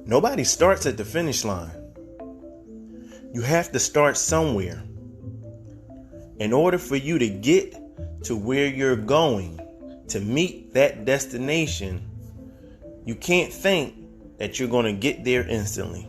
Nobody starts at the finish line. You have to start somewhere. In order for you to get to where you're going, to meet that destination, you can't think that you're going to get there instantly.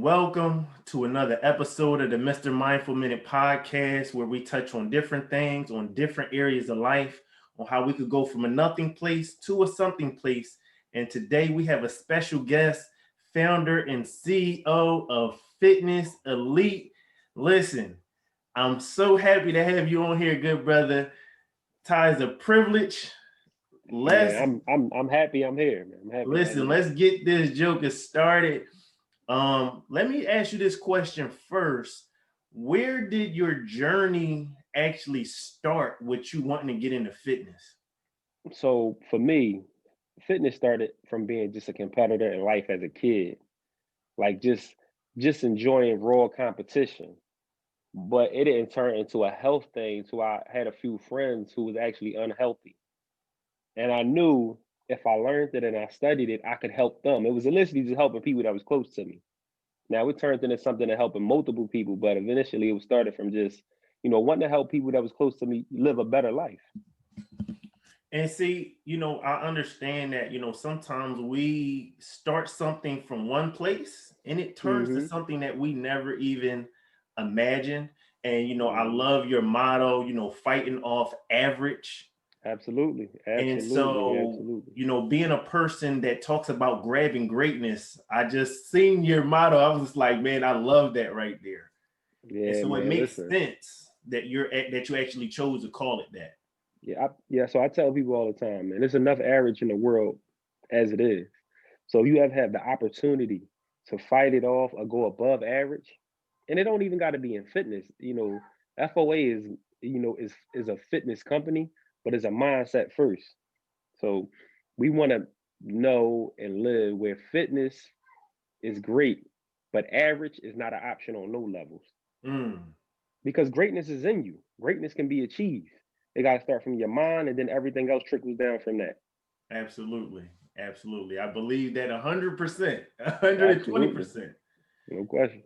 Welcome to another episode of the Mr. Mindful Minute podcast, where we touch on different things, on different areas of life, on how we could go from a nothing place to a something place. And today we have a special guest, founder and CEO of Fitness Elite. Listen, I'm so happy to have you on here, good brother. Ty, is a privilege. I'm happy I'm here, man. I'm happy. Listen, let's get this joker started. Let me ask you this question first. Where did your journey actually start with you wanting to get into fitness? So for me, fitness started from being just a competitor in life as a kid, like just enjoying raw competition. But it didn't turn into a health thing. So I had a few friends who was actually unhealthy, and I knew if I learned it and I studied it, I could help them. It was initially just helping people that was close to me. Now it turned into something that helping multiple people, but initially it was started from just, wanting to help people that was close to me live a better life. And see, I understand that, sometimes we start something from one place and it turns to something that we never even imagined. And, I love your motto, fighting off average. Absolutely. And so, being a person that talks about grabbing greatness, I just seen your motto. I was just like, man, I love that right there. Yeah, and so man, it makes sense that you actually chose to call it that. Yeah. So I tell people all the time, man, there's enough average in the world as it is. So if you ever have the opportunity to fight it off or go above average, and it don't even got to be in fitness. FOA is a fitness company, but it's a mindset first. So we want to know and live where fitness is great, but average is not an option on no levels. Because greatness is in you. Greatness can be achieved. It got to start from your mind, and then everything else trickles down from that. Absolutely. I believe that 100%, 120%. No question.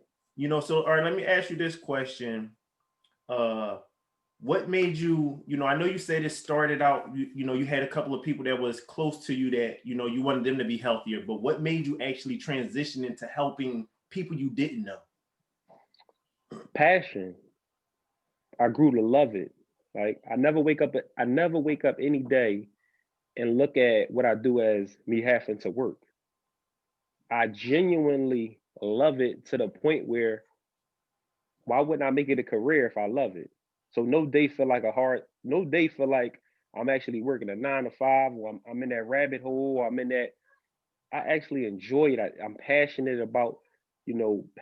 So all right, let me ask you this question. What made you, I know you said it started out, you had a couple of people that was close to you that, you wanted them to be healthier, but what made you actually transition into helping people you didn't know? Passion. I grew to love it. Like I never wake up any day and look at what I do as me having to work. I genuinely love it to the point where why wouldn't I make it a career if I love it? So no day feel like I'm actually working a 9 to 5, or I'm in that rabbit hole, or I actually enjoy it. I'm passionate about,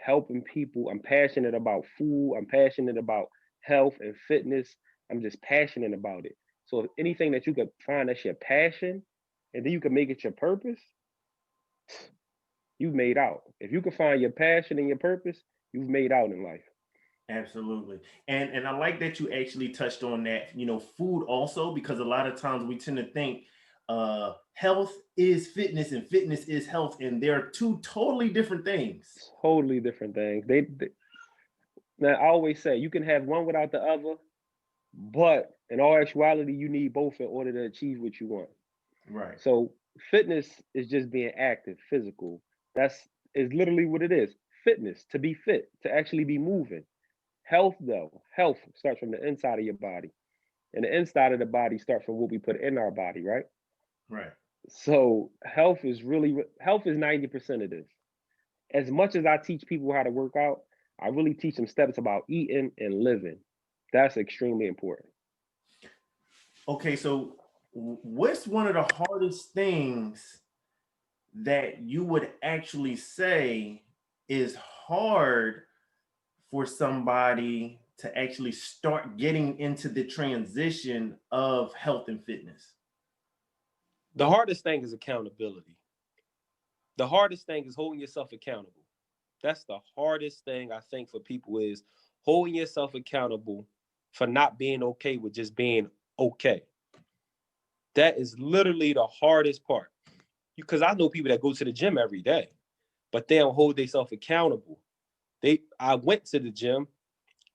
helping people. I'm passionate about food. I'm passionate about health and fitness. I'm just passionate about it. So if anything that you could find that's your passion, and then you can make it your purpose, you've made out. If you can find your passion and your purpose, you've made out in life. Absolutely. And I like that you actually touched on that, food also, because a lot of times we tend to think health is fitness and fitness is health, and they're two totally different things. Totally different things. Now I always say you can have one without the other, but in all actuality, you need both in order to achieve what you want. Right. So fitness is just being active, physical. That's is literally what it is. Fitness, to be fit, to actually be moving. Health starts from the inside of your body. And the inside of the body starts from what we put in our body, right? Right. So health is 90% of this. As much as I teach people how to work out, I really teach them steps about eating and living. That's extremely important. Okay, so what's one of the hardest things that you would actually say is hard for somebody to actually start getting into the transition of health and fitness? The hardest thing is accountability. The hardest thing is holding yourself accountable. That's the hardest thing I think for people is holding yourself accountable for not being okay with just being okay. That is literally the hardest part. Because I know people that go to the gym every day, but they don't hold themselves accountable. I went to the gym.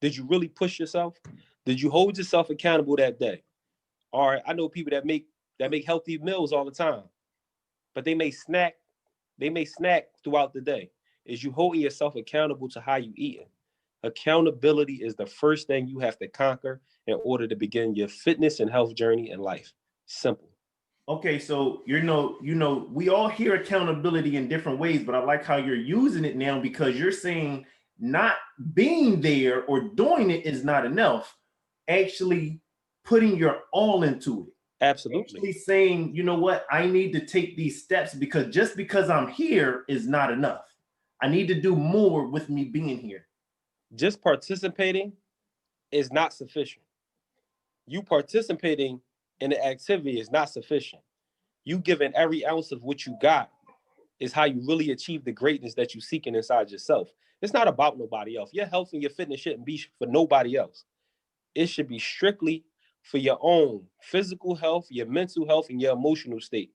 Did you really push yourself? Did you hold yourself accountable that day? All right, I know people that make healthy meals all the time, but they may snack throughout the day. Is you holding yourself accountable to how you eating? Accountability is the first thing you have to conquer in order to begin your fitness and health journey in life. Simple. Okay, so we all hear accountability in different ways, but I like how you're using it now, because you're saying not being there or doing it is not enough. Actually putting your all into it. Absolutely. Actually saying, you know what, I need to take these steps, because just because I'm here is not enough. I need to do more with me being here. Just participating is not sufficient. You participating in the activity is not sufficient. You giving every ounce of what you got is how you really achieve the greatness that you're seeking inside yourself. It's not about nobody else. Your health and your fitness shouldn't be for nobody else. It should be strictly for your own physical health, your mental health, and your emotional state.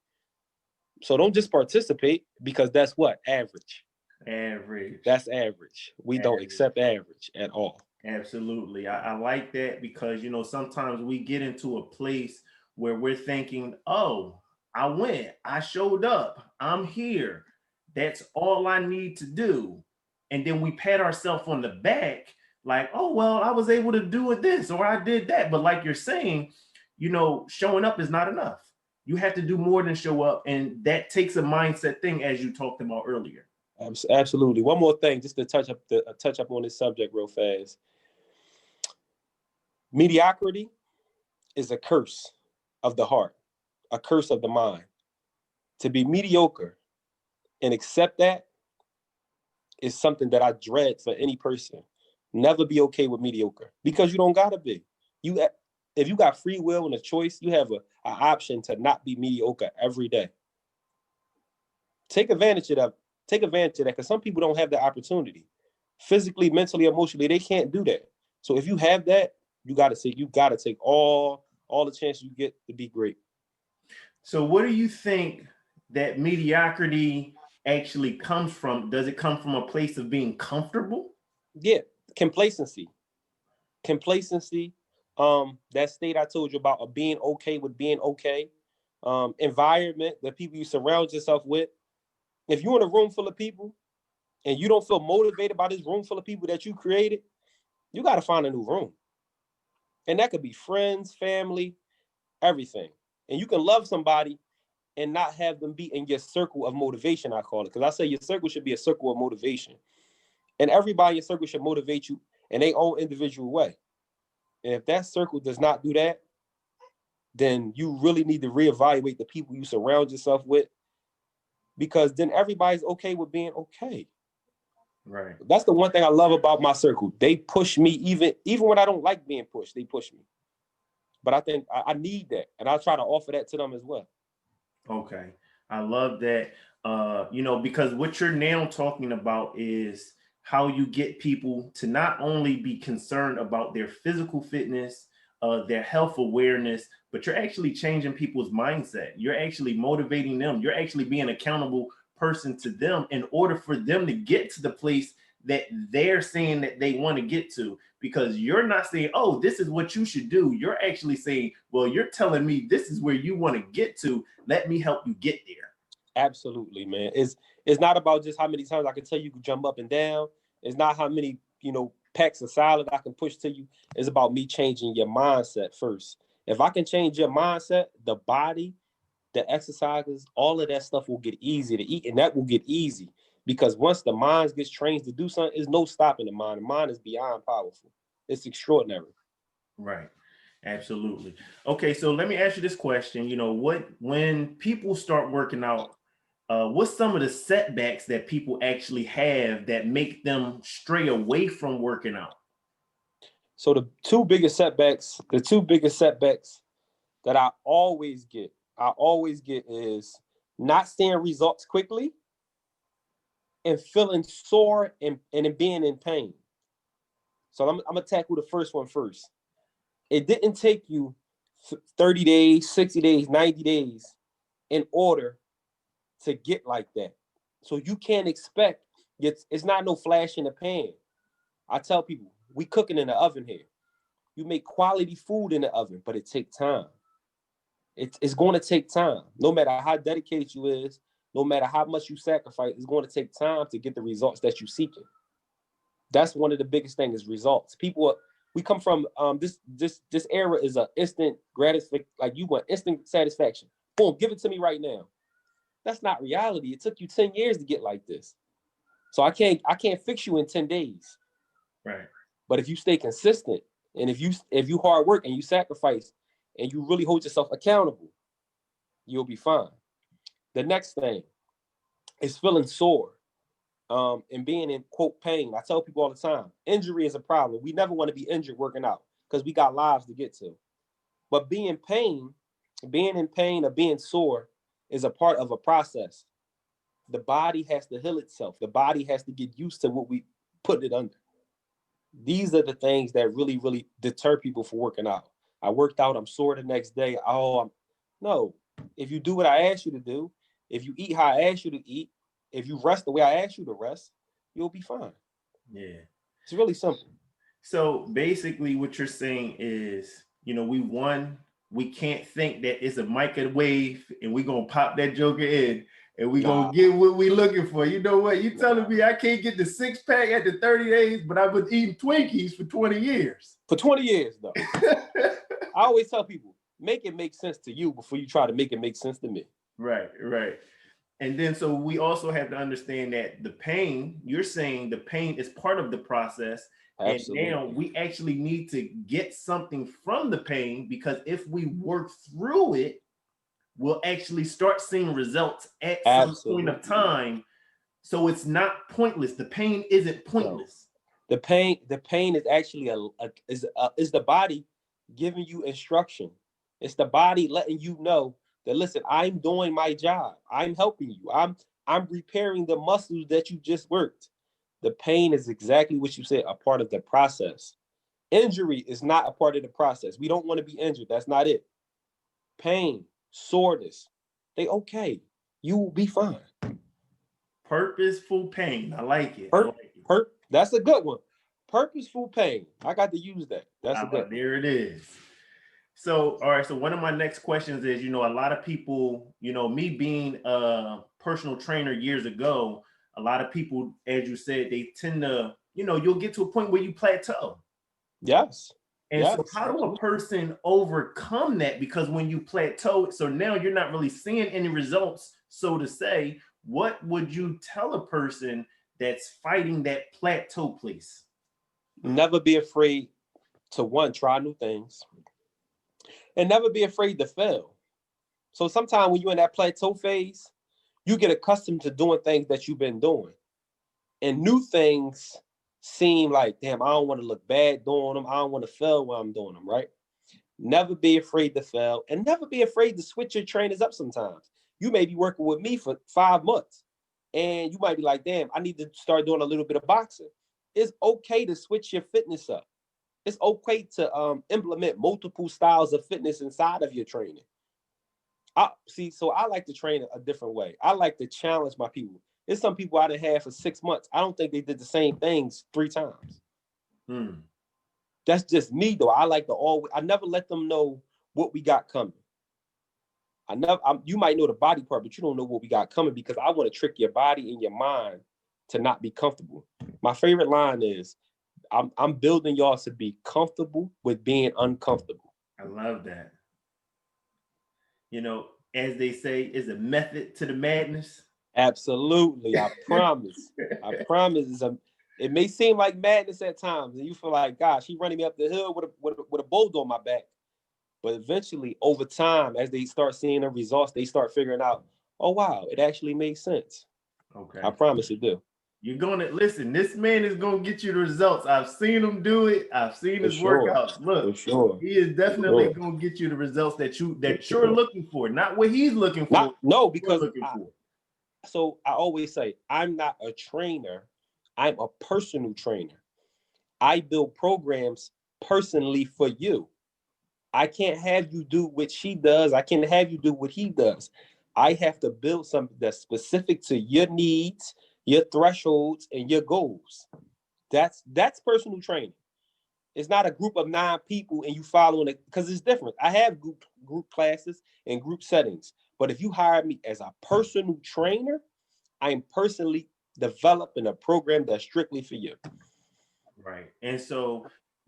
So don't just participate, because that's what? Average. Average. That's average. We don't accept average at all. Absolutely. I like that, because, sometimes we get into a place where we're thinking, oh, I went, I showed up, I'm here. That's all I need to do. And then we pat ourselves on the back like, oh, well, I was able to do it this, or I did that. But like you're saying, showing up is not enough. You have to do more than show up. And that takes a mindset thing, as you talked about earlier. Absolutely. One more thing, just to touch up on this subject real fast. Mediocrity is a curse of the heart, a curse of the mind. To be mediocre and accept that is something that I dread for any person. Never be okay with mediocre, because you don't gotta be. If you got free will and a choice, you have an option to not be mediocre every day. Take advantage of that. Because some people don't have the opportunity. Physically, mentally, emotionally, they can't do that. So if you have that, you gotta take all the chances you get to be great. So what do you think that mediocrity actually comes from? Does it come from a place of being comfortable? Yeah, complacency. That state I told you about, of being okay with being okay. Environment, the people you surround yourself with. If you're in a room full of people and you don't feel motivated by this room full of people that you created, you got to find a new room. And that could be friends, family, everything. And you can love somebody and not have them be in your circle of motivation, I call it. Because I say your circle should be a circle of motivation. And everybody in your circle should motivate you in their own individual way. And if that circle does not do that, then you really need to reevaluate the people you surround yourself with, because then everybody's okay with being okay. Right. That's the one thing I love about my circle. They push me even when I don't like being pushed. They push me. But I think I need that, and I try to offer that to them as well. Okay. I love that. Because what you're now talking about is how you get people to not only be concerned about their physical fitness, their health awareness, but you're actually changing people's mindset. You're actually motivating them. You're actually being an accountable person to them in order for them to get to the place that they're saying that they want to get to. Because you're not saying, oh, this is what you should do. You're actually saying, well, you're telling me this is where you want to get to. Let me help you get there. Absolutely, man. It's not about just how many times I can tell you can jump up and down. It's not how many, packs of salad I can push to you. It's about me changing your mindset first. If I can change your mindset, the body, the exercises, all of that stuff will get easy to eat, and that will get easy. Because once the mind gets trained to do something, there's no stopping the mind. The mind is beyond powerful. It's extraordinary. Right. Absolutely. Okay, so let me ask you this question. When people start working out, what's some of the setbacks that people actually have that make them stray away from working out? So the two biggest setbacks that I always get is not seeing results quickly and feeling sore and being in pain. So I'm gonna tackle the first one first. It didn't take you 30 days, 60 days, 90 days in order to get like that. So you can't expect, it's not no flash in the pan. I tell people, we cooking in the oven here. You make quality food in the oven, but it takes time. It's going to take time. No matter how dedicated you is, no matter how much you sacrifice, it's going to take time to get the results that you're seeking. That's one of the biggest things is results. We come from this era is an instant gratification. Like you want instant satisfaction. Boom, give it to me right now. That's not reality. It took you 10 years to get like this. So I can't fix you in 10 days. Right. But if you stay consistent and if you hard work and you sacrifice and you really hold yourself accountable, you'll be fine. The next thing is feeling sore and being in, quote, pain. I tell people all the time, injury is a problem. We never want to be injured working out because we got lives to get to. But being in pain or being sore is a part of a process. The body has to heal itself. The body has to get used to what we put it under. These are the things that really, really deter people from working out. I worked out, I'm sore the next day. No. If you do what I asked you to do, if you eat how I asked you to eat, if you rest the way I asked you to rest, you'll be fine. Yeah. It's really simple. So basically what you're saying is, we can't think that it's a microwave and we're going to pop that joker in and we're going to get what we looking for. You know what? You telling me I can't get the 6-pack at the 30 days, but I was eating Twinkies for 20 years. For 20 years, though. I always tell people, make it make sense to you before you try to make it make sense to me. Right. And then so we also have to understand that the pain, you're saying the pain is part of the process. Absolutely. And now we actually need to get something from the pain, because if we work through it, we'll actually start seeing results at some point of time. So it's not pointless. The pain isn't pointless. No. The pain is actually is the body giving you instruction. It's the body letting you know that, listen, I'm doing my job. I'm helping you. I'm repairing the muscles that you just worked. The pain is exactly what you said, a part of the process. Injury is not a part of the process. We don't want to be injured. That's not it. Pain, soreness, they okay. You will be fine. Purposeful pain. I like it. That's a good one. Purposeful pain. I got to use that. That's a good one. There it is. So, all right. So one of my next questions is, a lot of people, me being a personal trainer years ago, a lot of people, as you said, they tend to, you'll get to a point where you plateau. Yes. And so how do a person overcome that? Because when you plateau, so now you're not really seeing any results, so to say. What would you tell a person that's fighting that plateau place? Never be afraid to try new things. And never be afraid to fail. So sometimes when you're in that plateau phase, you get accustomed to doing things that you've been doing. And new things seem like, damn, I don't want to look bad doing them. I don't want to fail while I'm doing them, right? Never be afraid to fail, and never be afraid to switch your trainers up sometimes. You may be working with me for 5 months, and you might be like, damn, I need to start doing a little bit of boxing. It's okay to switch your fitness up. It's okay to implement multiple styles of fitness inside of your training. So I like to train a different way. I like to challenge my people. There's some people I done had for 6 months. I don't think they did the same things 3 times. That's just me, though. I never let them know what we got coming. You might know the body part, but you don't know what we got coming, because I want to trick your body and your mind to not be comfortable. My favorite line is, I'm building y'all to be comfortable with being uncomfortable. I love that. As they say, is a method to the madness. Absolutely. I promise. I promise. It may seem like madness at times, and you feel like, gosh, he running me up the hill with a boulder on my back. But eventually, over time, as they start seeing the results, they start figuring out, oh, wow, it actually makes sense. Okay. I promise it do. You're going to listen. This man is going to get you the results. I've seen him do it. I've seen his workouts. Look, he is definitely going to get you the results that you're looking for, not what he's looking for. So I always say, I'm not a trainer. I'm a personal trainer. I build programs personally for you. I can't have you do what she does. I can't have you do what he does. I have to build something that's specific to your needs, your thresholds, and your goals. That's personal training. It's not a group of 9 people and you following it, because it's different. I have group classes and group settings. But if you hire me as a personal trainer, I am personally developing a program that's strictly for you. Right. And so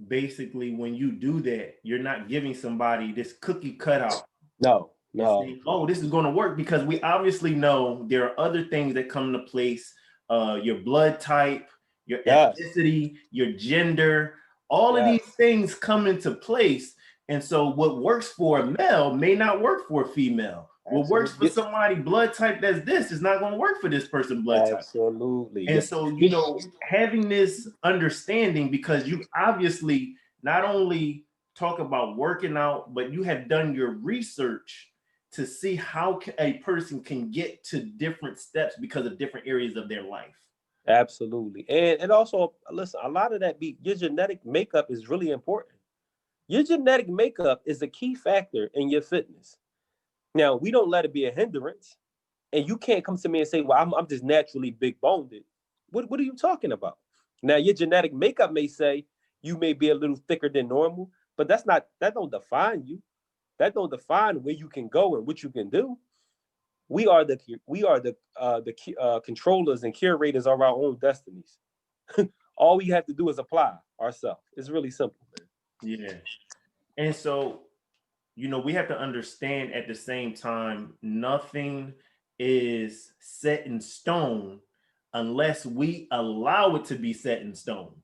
basically when you do that, you're not giving somebody this cookie cutout. No. Saying, oh, this is going to work, because we obviously know there are other things that come into place. Your blood type, your ethnicity, your gender, all of these things come into place. And so what works for a male may not work for a female. What works for somebody blood type that's this is not going to work for this person blood type. Absolutely. And so, you know, having this understanding, because you obviously not only talk about working out, but you have done your research to see how a person can get to different steps because of different areas of their life. Absolutely. And also, listen, a lot of that your genetic makeup is really important. Your genetic makeup is a key factor in your fitness. Now, we don't let it be a hindrance. And you can't come to me and say, well, I'm just naturally big boned. What are you talking about? Now, your genetic makeup may say you may be a little thicker than normal, but that don't define you. That don't define where you can go and what you can do. We are the controllers and curators of our own destinies. All we have to do is apply ourselves. It's really simple, man. Yeah. And so, you know, we have to understand at the same time, nothing is set in stone unless we allow it to be set in stone.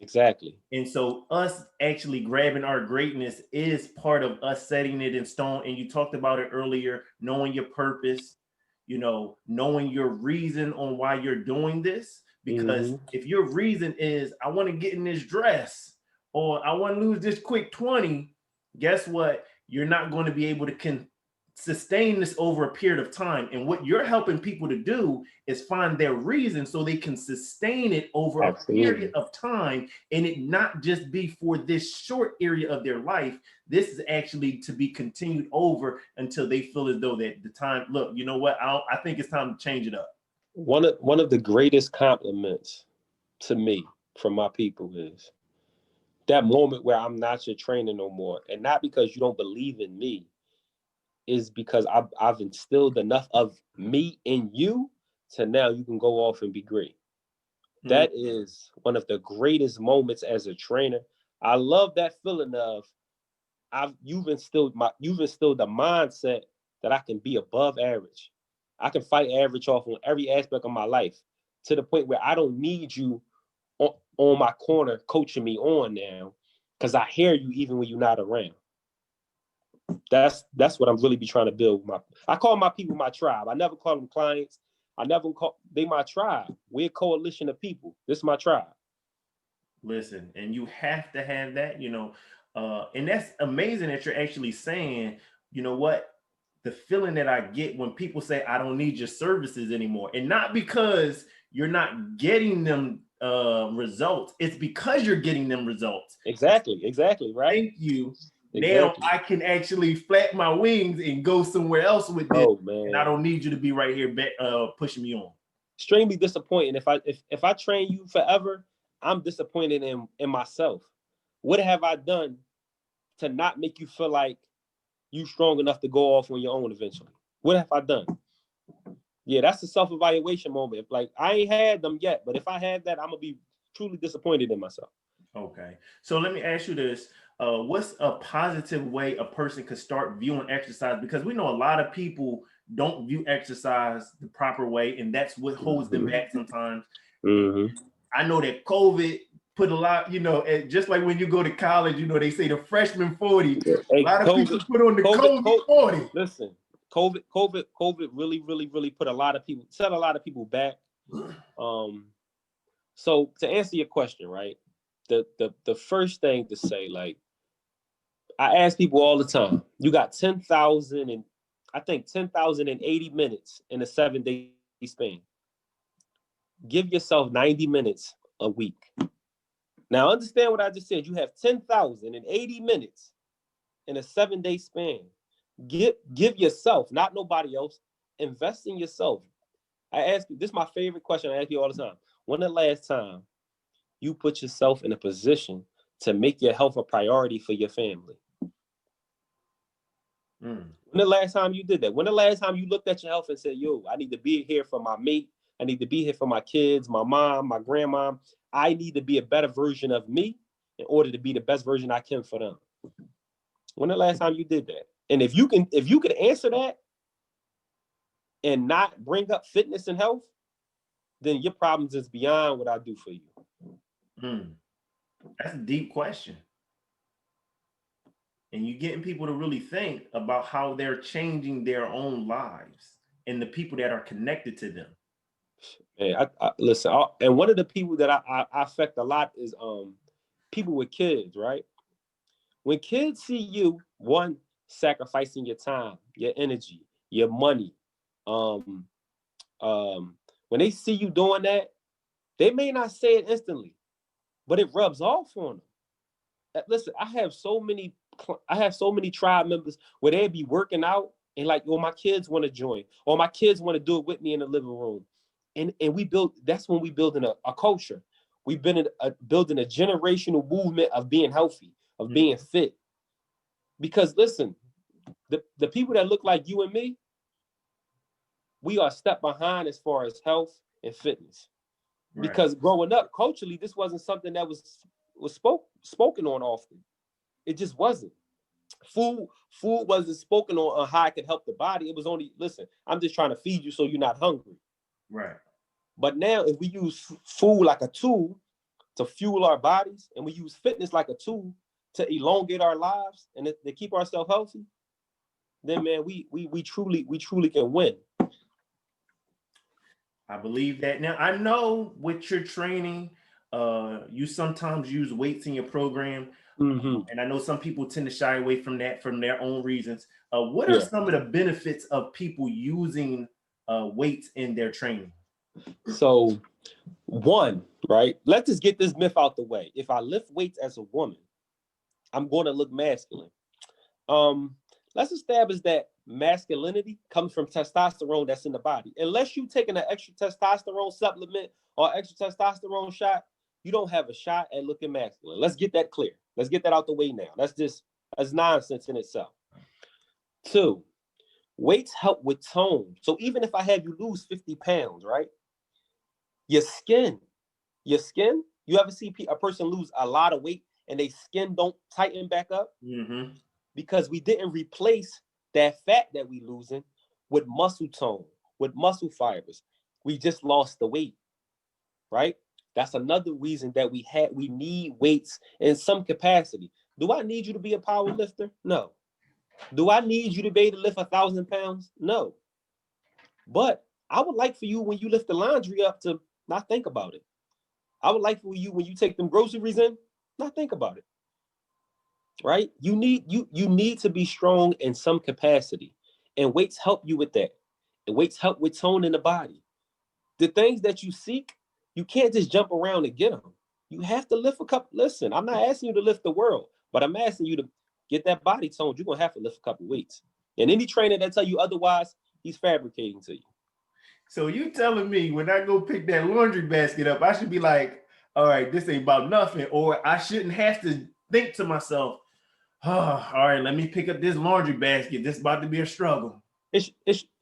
Exactly. And so us actually grabbing our greatness is part of us setting it in stone. And you talked about it earlier, knowing your purpose, you know, knowing your reason on why you're doing this. Because if your reason is, I want to get in this dress, or I want to lose this quick 20, guess what? You're not going to be able to sustain this over a period of time. And what you're helping people to do is find their reason so they can sustain it over a period of time, and it not just be for this short area of their life. This is actually to be continued over until they feel as though that the time, look, you know what? I think it's time to change it up. One of the greatest compliments to me from my people is that moment where I'm not your trainer no more. And not because you don't believe in me, is because I've instilled enough of me in you to now you can go off and be great. That is one of the greatest moments as a trainer. I love that feeling of you've instilled the mindset that I can be above average. I can fight average off on every aspect of my life, to the point where I don't need you on my corner coaching me on now, because I hear you even when you're not around. That's what I'm really be trying to build. I call my people my tribe. I never call them clients. They my tribe. We're a coalition of people. This is my tribe. Listen, and you have to have that, you know, and that's amazing that you're actually saying, you know what, the feeling that I get when people say, I don't need your services anymore. And not because you're not getting them results. It's because you're getting them results. Exactly, right? Thank you. Exactly. Now I can actually flap my wings and go somewhere else with this. Oh, man. And I don't need you to be right here pushing me on. Extremely disappointing. If I train you forever, I'm disappointed in myself. What have I done to not make you feel like you strong enough to go off on your own eventually? What have I done? Yeah, that's a self-evaluation moment. Like, I ain't had them yet, but if I had that, I'm gonna be truly disappointed in myself. Okay. So let me ask you this. What's a positive way a person could start viewing exercise? Because we know a lot of people don't view exercise the proper way, and that's what holds them back sometimes. I know that COVID put a lot, you know, just like when you go to college, you know, they say the freshman 40. A lot of people put on the COVID 40. Listen, COVID really put a lot of people, set a lot of people back. So to answer your question, right? The first thing to say, like, I ask people all the time, you got 10,080 minutes in a 7-day span. Give yourself 90 minutes a week. Now, understand what I just said. You have 10,080 minutes in a 7-day span. Give yourself, not nobody else, invest in yourself. I ask you, this is my favorite question I ask you all the time. When the last time you put yourself in a position to make your health a priority for your family? When the last time you did that? When the last time you looked at your health and said, yo, I need to be here for my mate. I need to be here for my kids, my mom, my grandma. I need to be a better version of me in order to be the best version I can for them. When the last time you did that? And if you could answer that and not bring up fitness and health, then your problems is beyond what I do for you. That's a deep question. And you're getting people to really think about how they're changing their own lives and the people that are connected to them. Man, I listen, and one of the people that I affect a lot is people with kids, right? When kids see you, one, sacrificing your time, your energy, your money, when they see you doing that, they may not say it instantly, but it rubs off on them. Listen, I have so many tribe members where they'd be working out and like, well, my kids want to join, or my kids want to do it with me in the living room. And that's when we building a culture. We've been building a generational movement of being healthy, of being fit. Because listen, the people that look like you and me, we are a step behind as far as health and fitness. Right. Because growing up, culturally, this wasn't something that was spoken on often. It just wasn't. Food wasn't spoken on how it could help the body. It was only, listen, I'm just trying to feed you so you're not hungry. Right. But now if we use food like a tool to fuel our bodies, and we use fitness like a tool to elongate our lives and to keep ourselves healthy, then man, we truly can win. I believe that. Now, I know with your training, you sometimes use weights in your program. And I know some people tend to shy away from that from their own reasons. What are some of the benefits of people using weights in their training? So, one, right? Let's just get this myth out the way. If I lift weights as a woman, I'm going to look masculine. Let's establish that masculinity comes from testosterone that's in the body. Unless you're taking an extra testosterone supplement or extra testosterone shot, you don't have a shot at looking masculine. Let's get that clear. Let's get that out the way now. That's nonsense in itself. 2, weights help with tone. So even if I have you lose 50 pounds, right? Your skin, you ever see a person lose a lot of weight and their skin don't tighten back up? Because we didn't replace that fat that we losing with muscle tone, with muscle fibers. We just lost the weight, right? That's another reason that we need weights in some capacity. Do I need you to be a power lifter? No. Do I need you to be able to lift 1,000 pounds? No. But I would like for you, when you lift the laundry up, to not think about it. I would like for you, when you take them groceries in, not think about it. Right? You need to be strong in some capacity, and weights help you with that. And weights help with tone in the body. The things that you seek, you can't just jump around and get them. You have to lift a couple. Listen, I'm not asking you to lift the world, but I'm asking you to get that body toned. You're gonna have to lift a couple weights. And any trainer that tell you otherwise, he's fabricating to you. So you telling me when I go pick that laundry basket up, I should be like, all right, this ain't about nothing, or I shouldn't have to think to myself, oh, all right, let me pick up this laundry basket. This is about to be a struggle. It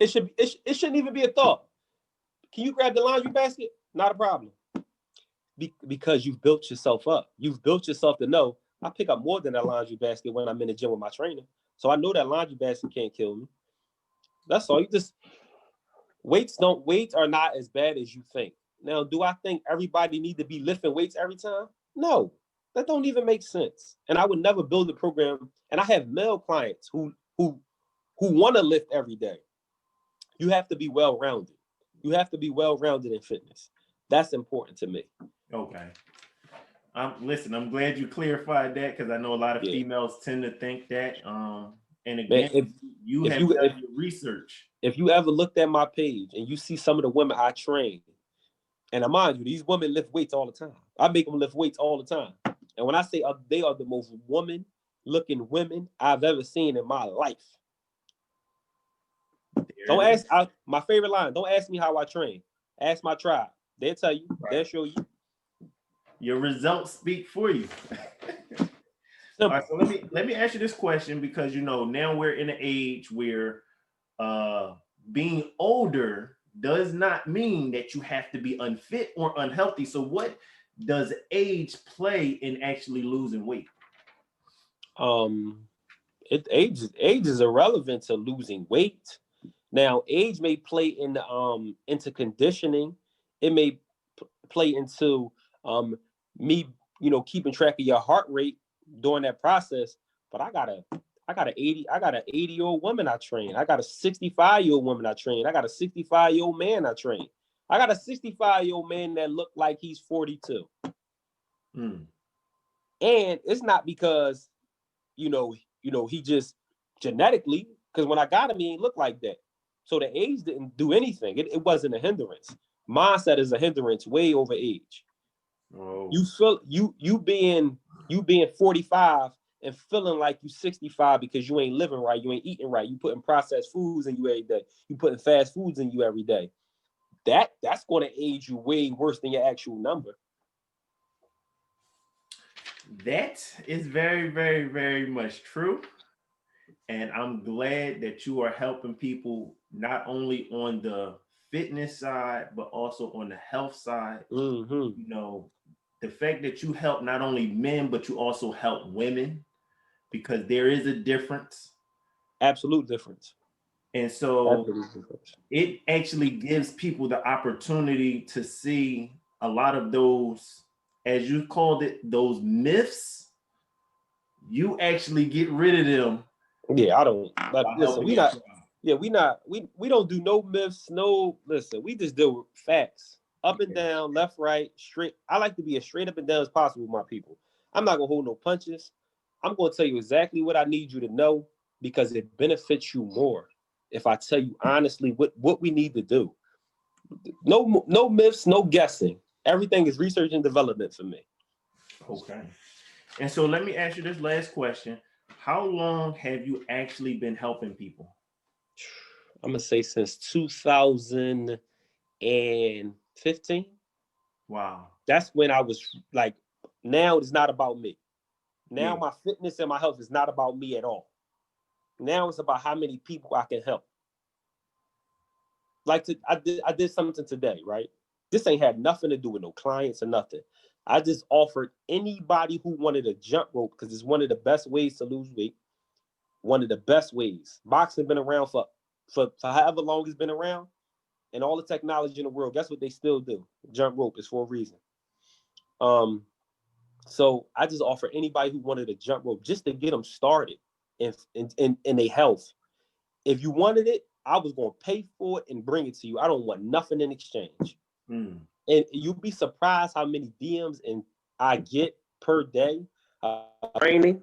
shouldn't even be a thought. Can you grab the laundry basket? Not a problem. Because you've built yourself up. You've built yourself to know, I pick up more than that laundry basket when I'm in the gym with my trainer. So I know that laundry basket can't kill me. That's all. Weights are not as bad as you think. Now, do I think everybody need to be lifting weights every time? No, that don't even make sense. And I would never build a program. And I have male clients who want to lift every day. You have to be well-rounded. You have to be well-rounded in fitness. That's important to me. Okay. Listen, I'm glad you clarified that, because I know a lot of females tend to think that. And again, if you have done your research. If you ever looked at my page and you see some of the women I train, and I mind you, these women lift weights all the time. I make them lift weights all the time. And when I say they are the most woman looking women I've ever seen in my life. There it is. My favorite line, don't ask me how I train. Ask my tribe. They'll tell you. Right. They'll show you. Your results speak for you. All right, so let me ask you this question, because now we're in an age where being older does not mean that you have to be unfit or unhealthy. So what does age play in actually losing weight? Age is irrelevant to losing weight. Now, age may play into conditioning. It may play into me, keeping track of your heart rate during that process. But I got an 80-year-old woman I train. I got a 65-year-old woman I train. I got a 65-year-old man I train. I got a 65-year-old man that looked like he's 42. And it's not because, he just genetically, because when I got him, he didn't look like that. So the age didn't do anything. It wasn't a hindrance. Mindset is a hindrance way over age. Oh. You feel you being 45 and feeling like you 65 because you ain't living right, you ain't eating right, you putting processed foods in you every day, you putting fast foods in you every day. That's going to age you way worse than your actual number. That is very, very, very much true. And I'm glad that you are helping people not only on the fitness side, but also on the health side. The fact that you help not only men, but you also help women, because there is a difference. Absolute difference. And so it actually gives people the opportunity to see a lot of those, as you called it, those myths. You actually get rid of them. Yeah, I don't. Listen, we don't do no myths. No, listen, we just deal with facts. Up and down, left, right, straight. I like to be as straight up and down as possible with my people. I'm not gonna hold no punches. I'm gonna tell you exactly what I need you to know, because it benefits you more if I tell you honestly what we need to do. No myths, no guessing. Everything is research and development for me. Okay. And so let me ask you this last question. How long have you actually been helping people? I'm gonna say since 2015. Wow. That's when I was like, now it's not about me. Now my fitness and my health is not about me at all. Now it's about how many people I can help. I did something today, right? This ain't had nothing to do with no clients or nothing. I just offered anybody who wanted a jump rope, because it's one of the best ways to lose weight. One of the best ways. Boxing been around for however long it's been around, and all the technology in the world. Guess what they still do? Jump rope is for a reason. So I just offer anybody who wanted a jump rope just to get them started in their health. If you wanted it, I was going to pay for it and bring it to you. I don't want nothing in exchange. And you'll be surprised how many DMs I get per day training,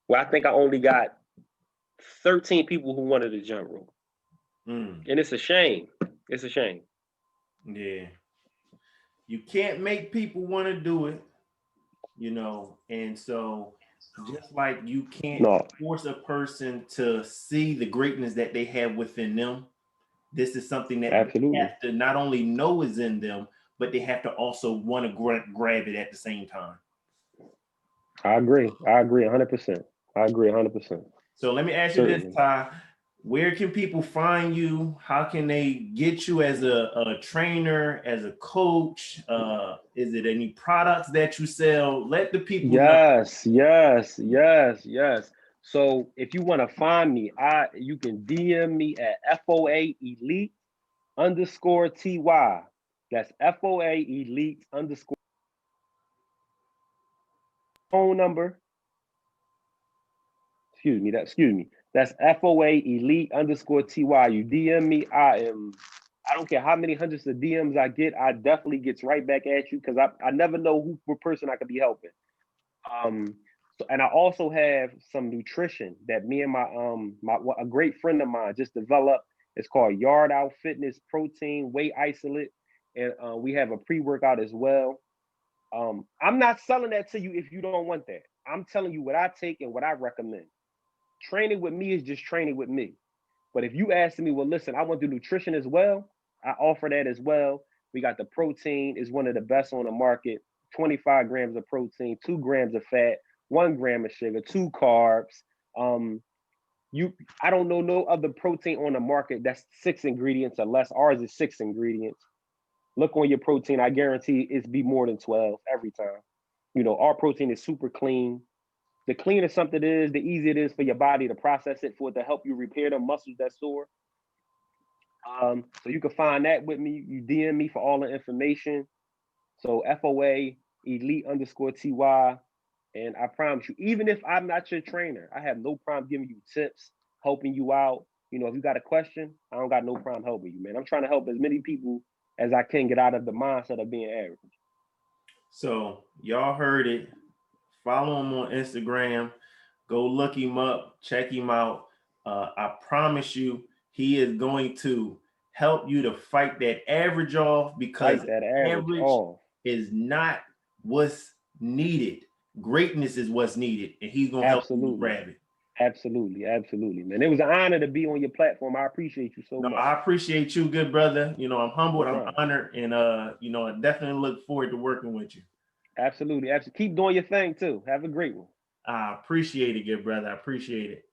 where I think I only got 13 people who wanted a jump rope. And it's a shame. It's a shame. Yeah. You can't make people want to do it, and so just like you can't force a person to see the greatness that they have within them, this is something that they have to not only know is in them, but they have to also want to grab it at the same time. I agree 100%. So let me ask you this, Ty. Where can people find you? How can they get you as a trainer, as a coach? Is it any products that you sell? Let the people know. Yes. So if you want to find me, you can DM me at FOA Elite _TY. That's FOA Elite _ phone number. Excuse me. That's FOA Elite _TY. You DM me. I don't care how many hundreds of DMs I get. I definitely gets right back at you, because I never know what person I could be helping. And I also have some nutrition that me and a great friend of mine just developed. It's called Yard Out Fitness Protein Whey Isolate, and we have a pre-workout as well. I'm not selling that to you if you don't want that. I'm telling you what I take and what I recommend. Training with me is just training with me. But if you ask me, well, listen, I want to do nutrition as well, I offer that as well. We got the protein, is one of the best on the market. 25 grams of protein, 2 grams of fat, 1 gram of sugar, 2 carbs. I don't know no other protein on the market that's 6 ingredients or less. Ours is 6 ingredients. Look on your protein. I guarantee it's be more than 12 every time. You know, our protein is super clean. The cleaner something is, the easier it is for your body to process it, for it to help you repair the muscles that's sore. So you can find that with me. You DM me for all the information. So FOA elite_TY. And I promise you, even if I'm not your trainer, I have no problem giving you tips, helping you out. You know, if you got a question, I don't got no problem helping you, man. I'm trying to help as many people as I can get out of the mindset of being average. So y'all heard it. Follow him on Instagram. Go look him up. Check him out. I promise you, he is going to help you to fight that average off, because that average is not what's needed. Greatness is what's needed, and he's going to help you grab it. Absolutely, man. It was an honor to be on your platform. I appreciate you so much. I appreciate you, good brother. You know, I'm humbled, I'm honored, and you know, I definitely look forward to working with you. Absolutely. Keep doing your thing too. Have a great one. I appreciate it, good brother. I appreciate it.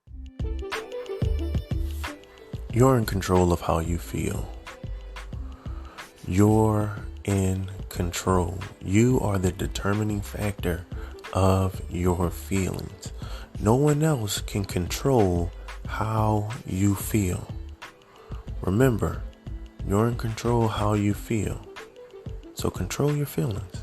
You're in control of how you feel. You're in control. You are the determining factor of your feelings. No one else can control how you feel. Remember, you're in control how you feel. So control your feelings.